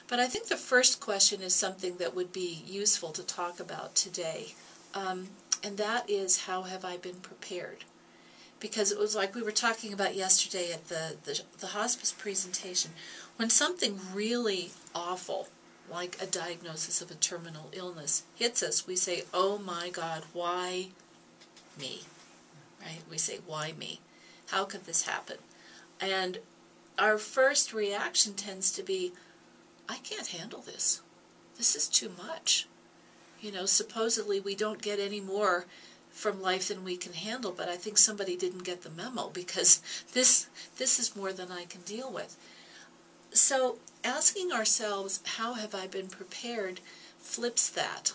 But I think the first question is something that would be useful to talk about today, and that is, how have I been prepared? Because it was like we were talking about yesterday at the hospice presentation. When something really awful, like a diagnosis of a terminal illness, hits us, we say, oh my God, why me? Right? We say, why me? How could this happen? And our first reaction tends to be, I can't handle this. This is too much. You know, supposedly we don't get any more from life than we can handle, but I think somebody didn't get the memo, because this is more than I can deal with. So asking ourselves, how have I been prepared, flips that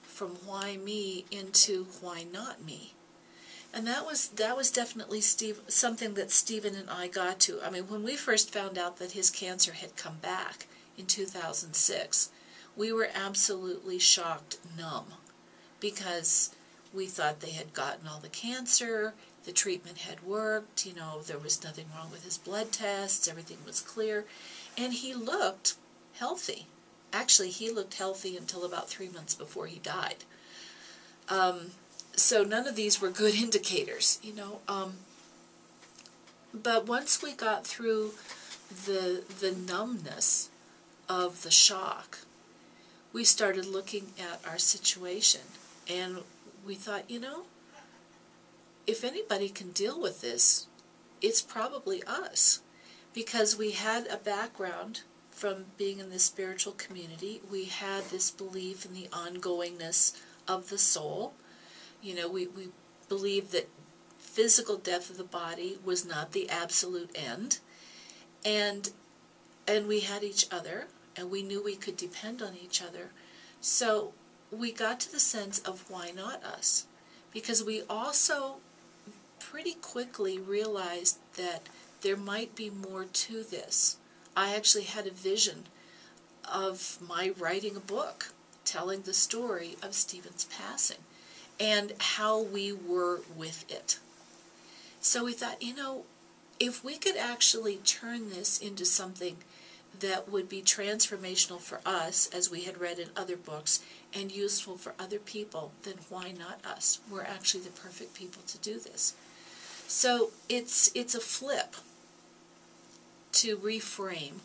from why me into why not me. And that was definitely something that Stephen and I got to. I mean, when we first found out that his cancer had come back in 2006, we were absolutely shocked, numb, because we thought they had gotten all the cancer, the treatment had worked, you know, there was nothing wrong with his blood tests, everything was clear, and he looked healthy. Actually, he looked healthy until about 3 months before he died. So none of these were good indicators, you know. But once we got through the numbness of the shock, we started looking at our situation, and we thought, you know, if anybody can deal with this, it's probably us, because we had a background from being in the spiritual community. We had this belief in the ongoingness of the soul. You know, we believed that physical death of the body was not the absolute end, and we had each other, and we knew we could depend on each other. So we got to the sense of, why not us? Because we also pretty quickly realized that there might be more to this. I actually had a vision of my writing a book telling the story of Stephen's passing and how we were with it. So we thought, you know, if we could actually turn this into something that would be transformational for us, as we had read in other books, and useful for other people, then why not us? We're actually the perfect people to do this. So it's a flip to reframe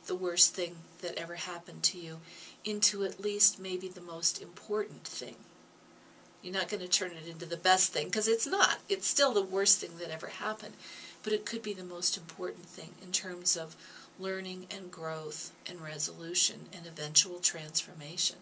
the worst thing that ever happened to you into at least maybe the most important thing. You're not going to turn it into the best thing, because it's not. It's still the worst thing that ever happened. But it could be the most important thing in terms of learning and growth and resolution and eventual transformation.